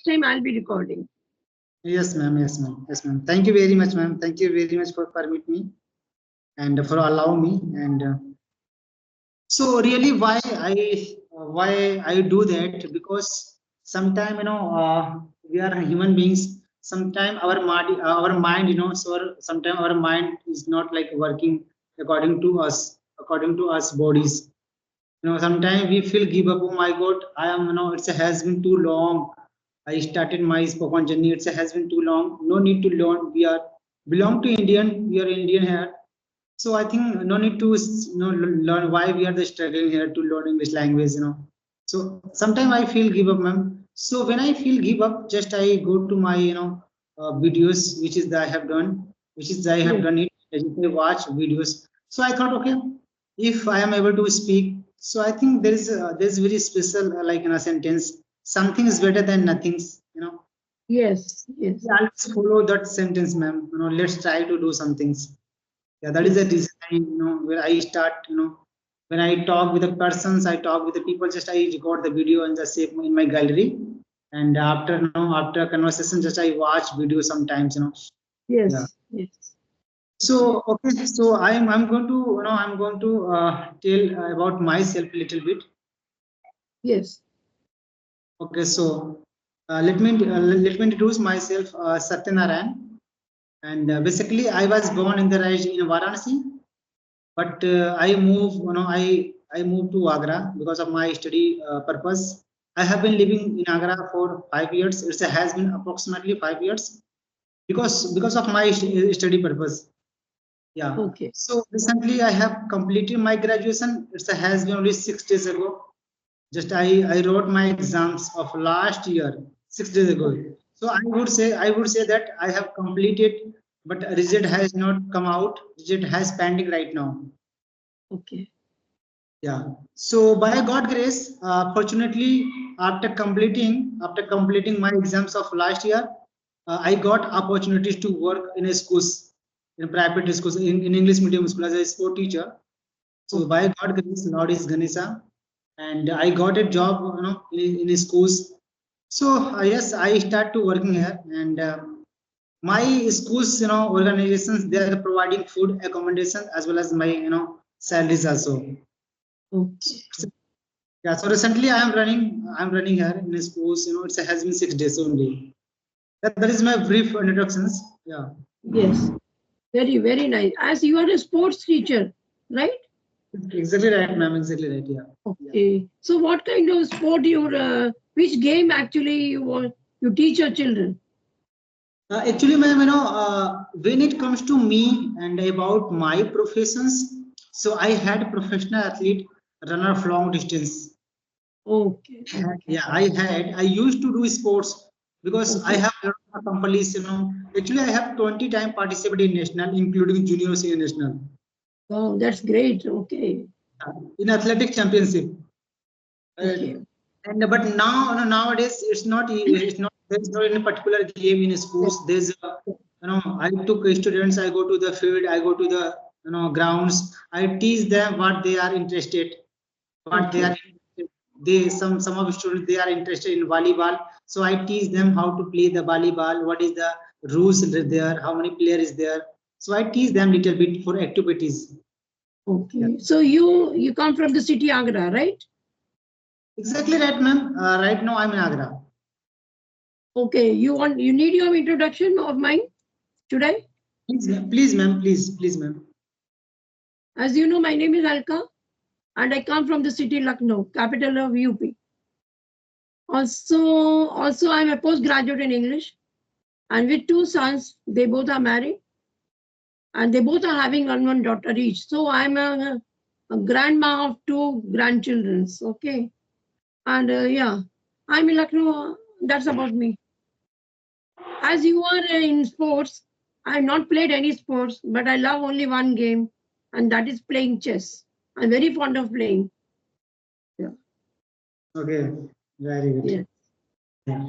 next time I'll be recording. Yes, ma'am. Yes, ma'am. Yes, ma'am. Thank you very much, ma'am. Thank you very much for permit me and for allowing me. And so really, why I do that? Because sometime we are human beings. Sometime our mind so sometime our mind is not like working according to us bodies. Sometimes we feel give up. Oh my God, I am it has been too long. I started my spoken journey. It has been too long. No need to learn. We are belong to Indian. We are Indian here. So I think no need to learn why we are the struggling here to learn English language. So sometimes I feel give up, ma'am. So when I feel give up, just I go to my videos, which is that I have done, which is I have done it. I watch videos. So I thought, okay, if I am able to speak, so I think there's very special like in a sentence. Something is better than nothing. Yes, yes. Yeah, let's follow that sentence, ma'am. Let's try to do some things. Yeah, that is the reason where I start. When I talk with the persons, I talk with the people. Just I record the video and just save in my gallery. And after conversation, just I watch video sometimes. Yes, Yeah. yes. So okay, so I'm going to I'm going to tell about myself a little bit. Yes. Okay, so let me introduce myself, Narayan, and basically I was born in the in Varanasi, but I moved to Agra because of my study purpose. I have been living in Agra for 5 years. It has been approximately 5 years because of my study purpose. Yeah. Okay. So recently I have completed my graduation. It has been only 6 days ago. Just I wrote my exams of last year 6 days ago. So I would say that I have completed, but result has not come out. Result has pending right now. Okay. Yeah. So by God grace, fortunately, after completing my exams of last year, I got opportunities to work in a schools, in private schools, in English medium school as a sport teacher. So by God grace, Lord is Ganesha, and I got a job, in schools. So yes, I start to working here, and my schools, organizations, they are providing food, accommodation, as well as my, salaries also. Okay. Yeah, so recently I'm running here in the schools, it has been 6 days only. That is my brief introductions. Yeah. Yes. Very, very nice. As you are a sports teacher, right? Exactly right, ma'am. Exactly right. Yeah. Okay. So what kind of sport which game actually you teach your children? Actually, ma'am, when it comes to me and about my professions, so I had professional athlete, runner of long distance. Okay. Yeah, I used to do sports because I have a lot of companies. Actually, I have 20 times participated in national, including junior senior national. Oh, that's great. Okay. In athletic championship. Okay. And but now, nowadays it's not there's not any particular game in schools. There's I took students. I go to the field. I go to the grounds. I teach them what they are interested. What they are interested. Some of the students, they are interested in volleyball. So I teach them how to play the volleyball. What is the rules there? How many players is there? So I teach them little bit for activities. Okay. Yeah. So you come from the city Agra, right? Exactly right, ma'am. Right now I'm in Agra. Okay. You need your introduction of mine today? Please, ma'am. Please, ma'am. As you know, my name is Alka and I come from the city Lucknow, capital of UP. Also I'm a postgraduate in English and with two sons, they both are married and they both are having one daughter each. So I'm a grandma of two grandchildren. Okay. And yeah, I'm in Lucknow. That's about me. As you are in sports, I've not played any sports, but I love only one game, and that is playing chess. I'm very fond of playing. Yeah. Okay, very good. Yeah. Yeah.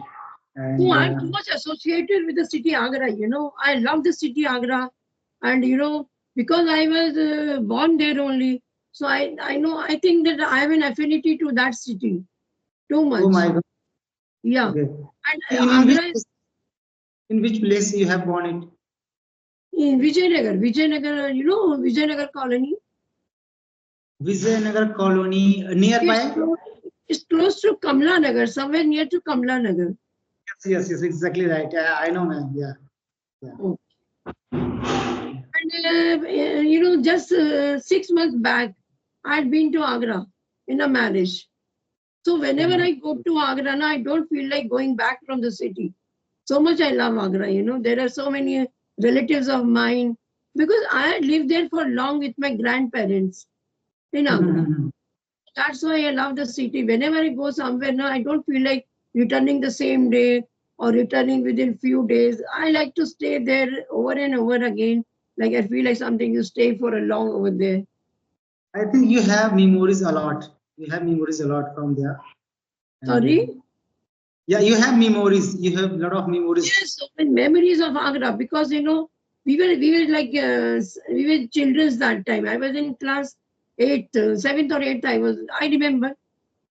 So And I'm too much associated with the city Agra. I love the city Agra, and because I was born there only, so I think that I have an affinity to that city too oh much. my God, Yeah. Okay. And In which Agra is place you have born it? in Vijayanagar. Vijayanagar, you know Vijayanagar colony? Vijayanagar colony It's nearby. close, it's close to Kamla Nagar, somewhere near to Kamla Nagar. Yes, exactly right. I know, ma'am. Yeah, yeah. Oh. And just 6 months back, I had been to Agra in a marriage. So whenever I go to Agra, I don't feel like going back from the city. So much I love Agra. There are so many relatives of mine because I had lived there for long with my grandparents in Agra. That's why I love the city. Whenever I go somewhere, I don't feel like returning the same day or returning within few days. I like to stay there over and over again. Like I feel like something to stay for a long over there. I think you have memories a lot. You have memories a lot from there. And Sorry? yeah, you have memories. You have a lot of memories. Yes, so many memories of Agra because we were like we were children that time. I was in class eighth, seventh or eighth. I remember.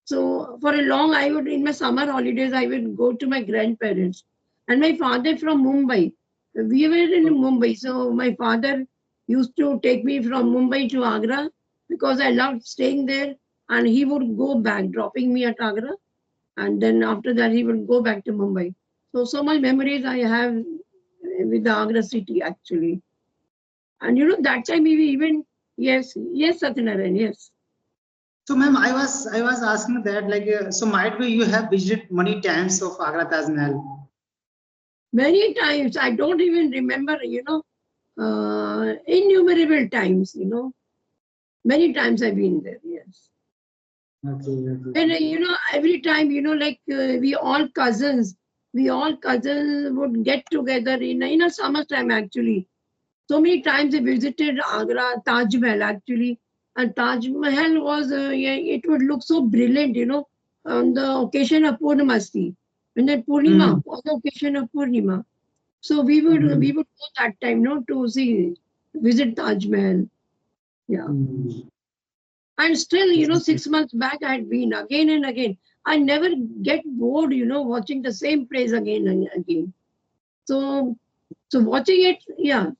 So for a long, I would in my summer holidays I would go to my grandparents, and my father from Mumbai. We were in Mumbai, so my father used to take me from Mumbai to Agra because I loved staying there, and he would go back, dropping me at Agra, and then after that he would go back to Mumbai. So my memories I have with the Agra city actually, and that time we even yes Satyanarayan, yes. So, ma'am, I was asking that like so might be you have visited many times of Agra Taj Mahal. Many times I don't even remember, innumerable times, many times I've been there, yes. Okay, okay. And every time, like we all cousins would get together in a summertime actually. So many times I visited Agra, Taj Mahal actually, and Taj Mahal was, yeah, it would look so brilliant, on the occasion of Purnamasti. When that Hmm. Purnima, on the occasion of Purnima. So we would go that time, to see, visit Taj Mahal. Yeah. Hmm. And still, 6 months back I had been again and again. I never get bored, watching the same place again and again. So watching it, yeah.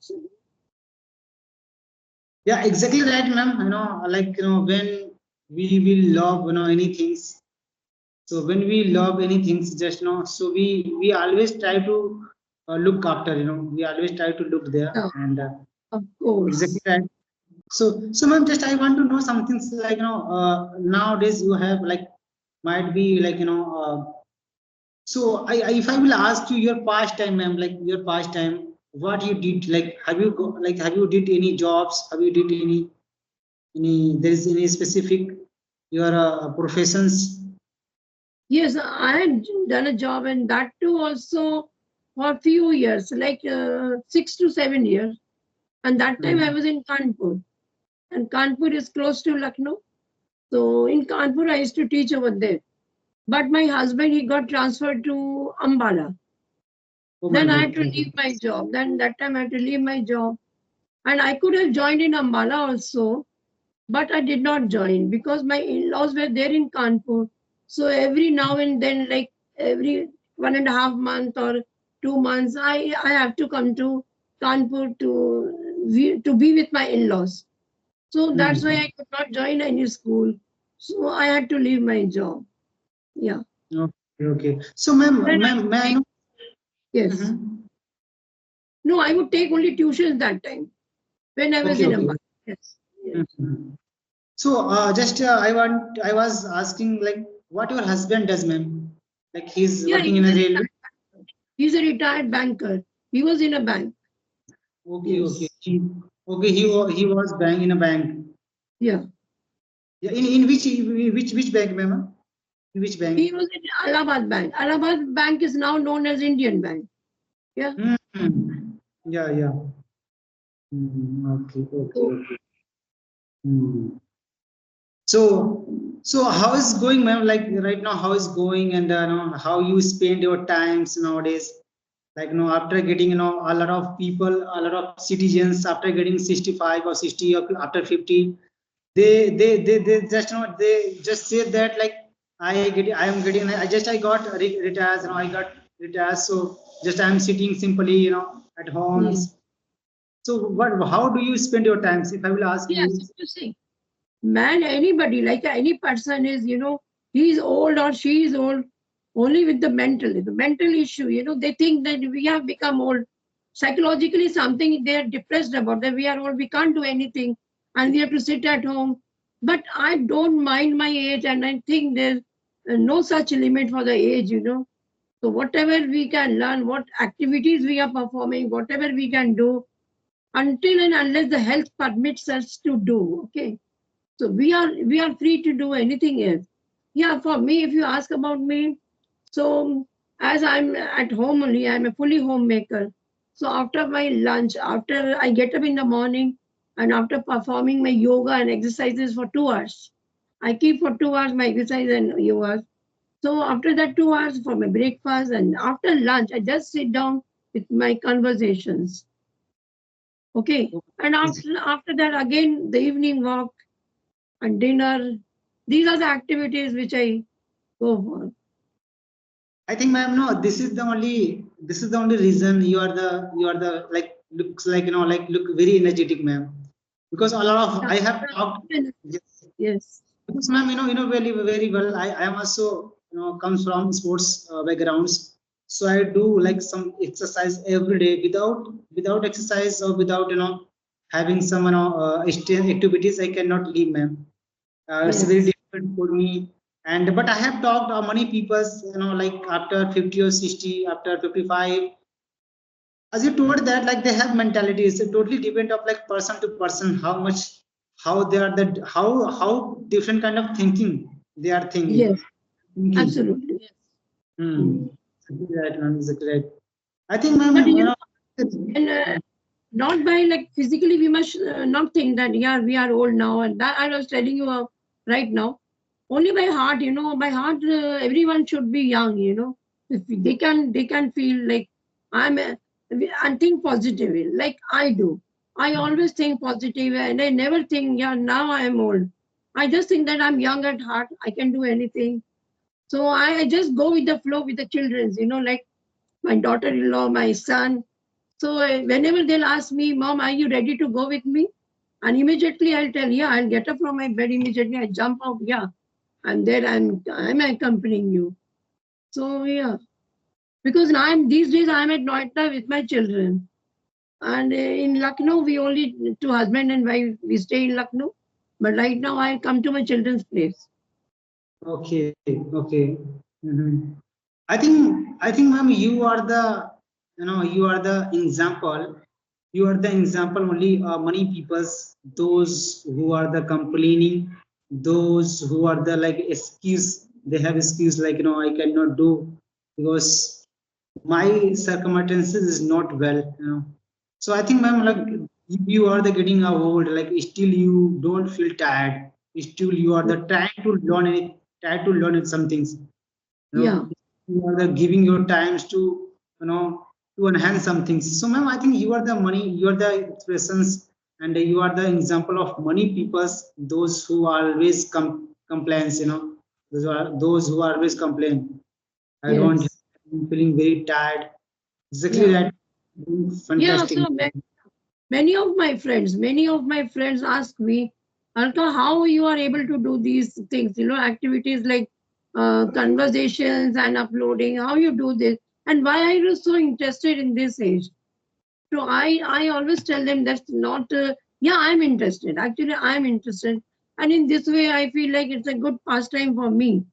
Yeah, exactly right, ma'am. Like when we will love anything. So when we love anything, just so we always try to look after. We always try to look there Yeah, and of exactly course. right. So ma'am, just I want to know something like nowadays you have like might be like so if I will ask you your past time, ma'am, like your past time, what you did, like have you did any jobs? Have you did any there is any specific your professions? Yes, I had done a job, and that too also for a few years, like 6 to 7 years. And that time I Hmm. was in Kanpur, and Kanpur is close to Lucknow. So in Kanpur, I used to teach over there. But my husband, he got transferred to Ambala. Oh my Then I God. had to leave my job. Then that time I had to leave my job. And I could have joined in Ambala also, but I did not join because my in-laws were there in Kanpur. So every now and then, like every 1.5 month or 2 months, I have to come to Kanpur to be with my in-laws. So that's why Hmm. I could not join any school. So I had to leave my job. Yeah. Okay, okay. So, ma'am, Then I would may I take, know? yes. Mhm. No, I would take only tuitions that time when I was Okay, in okay. Ambala. Yes. Yes. Mhm. So, just I was asking like, what your husband does, ma'am? Like, he's Yeah, working in a railway. he's a retired banker. He was in a bank. Okay, okay. Yes. Okay, he was bank in a bank. Yeah. Yeah, in which bank, ma'am? In which bank? He was in Allahabad Bank. Allahabad Bank is now known as Indian Bank. Yeah. Hmm. Yeah, yeah. Okay, okay, So, okay. Hmm. So, so how is going, ma'am? Like right now, how is going, and how you spend your times nowadays? Like after getting a lot of people, a lot of citizens after getting 65 or 60 or after 50, they just they just say that like I got retired, I got retired, so just I'm sitting simply, at home. Yeah. So how do you spend your time? If I will ask Yes, you. you see, man, anybody, like any person is, he is old or she is old, only with the mental issue, they think that we have become old. Psychologically, something they are depressed about, that we are old, we can't do anything, and we have to sit at home. But I don't mind my age, and I think there's no such limit for the age. So whatever we can learn, what activities we are performing, whatever we can do, until and unless the health permits us to do. Okay. So we are free to do anything else. Yeah, for me, if you ask about me, so as I'm at home only, I'm a fully homemaker. So after my lunch, after I get up in the morning, and after performing my yoga and exercises for 2 hours, I keep for 2 hours my exercise and yoga. So after that 2 hours for my breakfast, and after lunch, I just sit down with my conversations. Okay. And after that, again, the evening walk and dinner. These are the activities which I go for. I think, ma'am, no, this is the only reason you are the like looks like like look very energetic, ma'am. Because a lot of Yeah. I have talked. Yes. Yes. Because, ma'am, very very well. I am also comes from sports backgrounds, so I do like some exercise every day. Without exercise or without having some activities, I cannot live, ma'am. It's very Yes. difficult for me. And but I have talked many people, like after 50 or 60, after 55, as you told that like they have mentalities. It totally depend of like person to person how much, how they are that how different kind of thinking they are thinking. Absolutely. Yes. Hmm. Mm. Exactly right, ma'am. Exactly right. I think, ma'am, But and not by like physically, we must not think that yeah we are old now, and that I was telling you right now. Only by heart, by heart, everyone should be young. If they can feel like I'm and think positively, like I do. I always think positive, and I never think yeah now I am old. I just think that I'm young at heart. I can do anything. So I just go with the flow with the childrens. Like my daughter-in-law, my son. So whenever they'll ask me, Mom, are you ready to go with me? And immediately I'll tell, yeah, I'll get up from my bed immediately. I jump out, yeah, I'm there. I'm accompanying you. So yeah, because now these days I'm at Noida with my children, and in Lucknow we only two husband and wife we stay in Lucknow. But right now I come to my children's place. okay, okay. Mhm. I think, ma'am, you are the example. You are the example only. Many people's, those who are the complaining, those who are the like excuse. They have excuse like I cannot do because my circumstances is not well. So I think, ma'am, like if you are the getting old, like still you don't feel tired. Still you are the trying to learn it, try to learn it some things. Yeah. You are the giving your times to to enhance some things. So, ma'am, I think you are the expressions, and you are the example of many people's, those who always complains. Those who always complain. I don't. Yes. I'm feeling very tired. Exactly Yeah. that. Yeah. Fantastic. So many of my friends ask me, Alka, how you are able to do these things, activities like conversations and uploading, how you do this, and why are you so interested in this age? So I always tell them that's not, yeah, I'm interested. Actually, I'm interested. And in this way, I feel like it's a good pastime for me.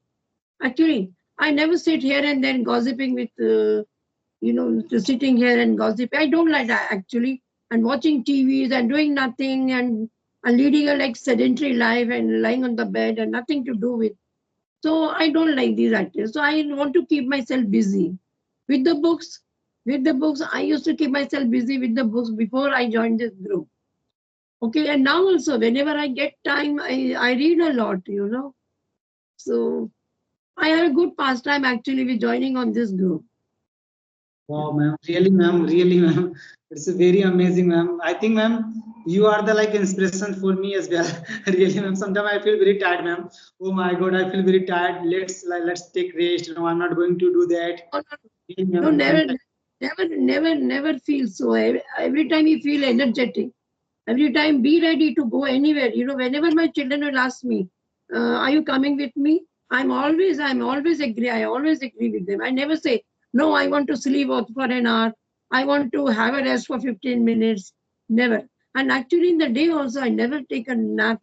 Actually, I never sit here and then gossiping with to sitting here and gossip. I don't like that actually. And watching TVs and doing nothing and leading a like sedentary life and lying on the bed and nothing to do with. So I don't like these activities. So I want to keep myself busy with the books. With the books, I used to keep myself busy with the books before I joined this group. Okay, and now also whenever I get time, I read a lot. So I have a good pastime actually with joining on this group. Wow, ma'am. Really, ma'am. Really, ma'am. It's a very amazing, ma'am. I think, ma'am, you are the like inspiration for me as well. Really, ma'am. Sometimes I feel very tired, ma'am. Oh my God, I feel very tired. Let's take rest. No, I'm not going to do that. No, Really, no, ma'am, never feel so. Every time you feel energetic. Every time be ready to go anywhere. Whenever my children will ask me, are you coming with me? I'm always agree. I always agree with them. I never say, no, I want to sleep for an hour. I want to have a rest for 15 minutes. Never. And actually in the day also, I never take a nap,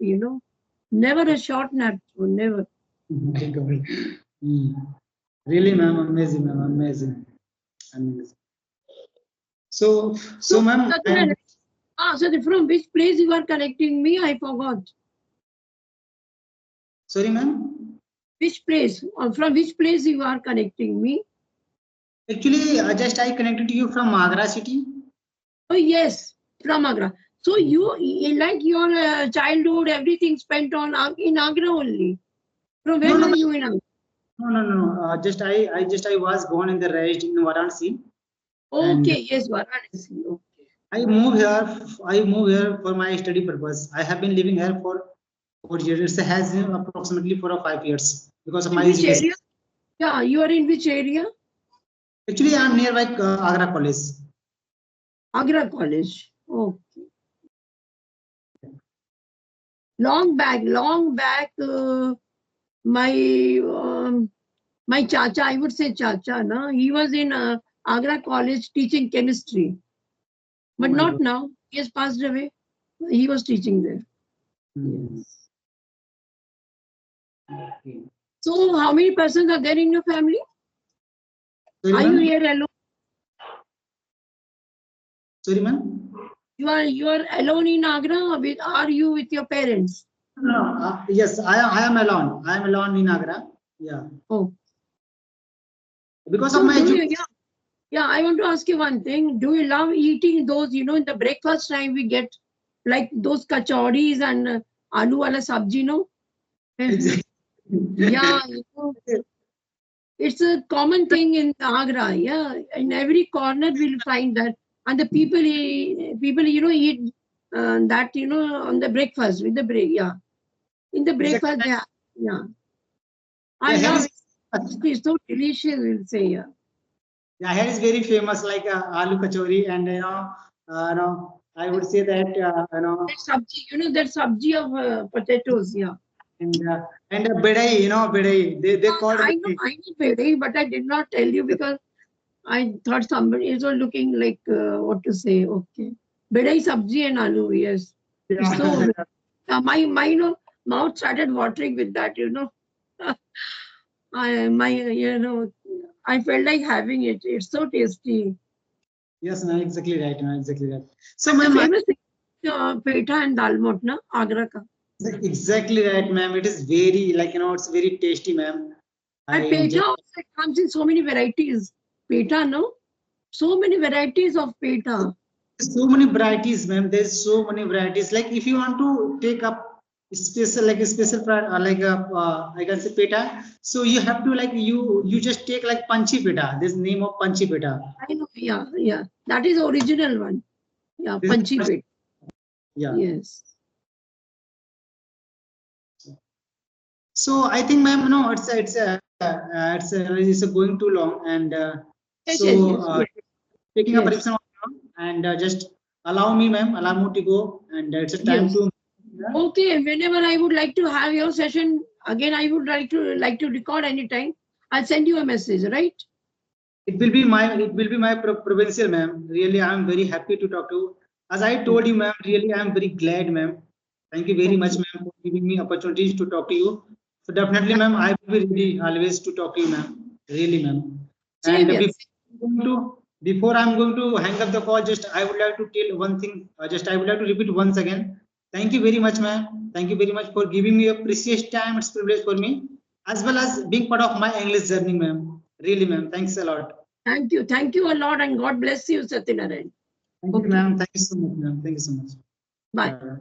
Never a short nap. Never. my God. Mm. Really, ma'am, amazing, ma'am, amazing, amazing. So, So, ma'am, from which place you are connecting me? I forgot. sorry, ma'am. Which place? From which place you are connecting me? Actually, I connected to you from Agra city. Oh, yes, from Agra. So like your childhood, everything spent on in Agra only. From No, when no, are you in Agra? no. I was born in the raised in Varanasi, and Okay, yes, Varanasi. Okay. I moved here. I moved here for my study purpose. I have been living here for 4 years. It has been approximately 4 or 5 years because of In my which education. area? Yeah, you are in which area? Actually, I'm nearby Agra College. Agra College. Okay. Long back, my my chacha, I would say chacha, no? He was in Agra College teaching chemistry, Oh but my not God. now. He has passed away. He was teaching there. Hmm. Yes. Okay. So, how many persons are there in your family? Sorry, Are you ma'am. here alone? Sorry, ma'am. You are alone in Agra, or are you with your parents? No, yes, I am alone. I am alone in Agra. Yeah, Oh, because of so my do you? education. Yeah. I want to ask you one thing. Do you love eating those? In the breakfast time we get like those kachoris and aloo wala sabji, no? Exactly. Yeah, it's a common thing in Agra. Yeah, in every corner we'll find that, and the people eat that on the breakfast with the break. Yeah, in the breakfast, Exactly. yeah. I Yeah, here love is it. It's so delicious. We'll say yeah. yeah, here is very famous like aloo kachori, and I would say that That sabji, that sabji of potatoes. Yeah. and bedai, bedai. They called bedai. I know very, but I did not tell you because I thought somebody is looking like what to say. Okay, bedai sabji and aloo. Yes, it's so. Yeah. My mouth started watering with that. I felt like having it. It's so tasty. Yes, no, exactly right, no, exactly right. So, And the ma'am, famous thing, petha and dalmot, na Agra ka. exactly right, ma'am. It is very like it's very tasty, ma'am. I And petha enjoy. also comes in so many varieties. Petha, no, so many varieties of petha. So many varieties, ma'am. There's so many varieties. Like if you want to take up special, like a special like a I can say peta. So you have to like you just take like panchi peta. This name of panchi peta. I know, yeah, yeah. That is original one. Yeah, This panchi is, petha. yeah. Yes. So I think, ma'am, no, it's going too long, and Yes, yes, so yes, yes. taking up Yes. permission of and just allow me, ma'am, allow me to go, and it's a time Yes. to. Yeah. Okay. Whenever I would like to have your session again, I would like to record anytime. I'll send you a message, right? It will be my provincial, ma'am. Really, I'm very happy to talk to you. As I told Okay. you, ma'am, really, I'm very glad, ma'am. Thank you very much, Okay. ma'am, for giving me opportunities to talk to you. So definitely, ma'am, I will be ready always to talk to you, ma'am. Really, ma'am. And Same here. before I'm going to hang up the call, just I would like to tell one thing. Just I would like to repeat once again. Thank you very much, ma'am. Thank you very much for giving me a precious time. It's a privilege for me, as well as being part of my English journey, ma'am. Really, ma'am. Thanks a lot. Thank you. Thank you a lot and God bless you, Satyanarayan. Thank you, Okay. ma'am. Thank you so much, ma'am. Thank you so much. Bye. Bye.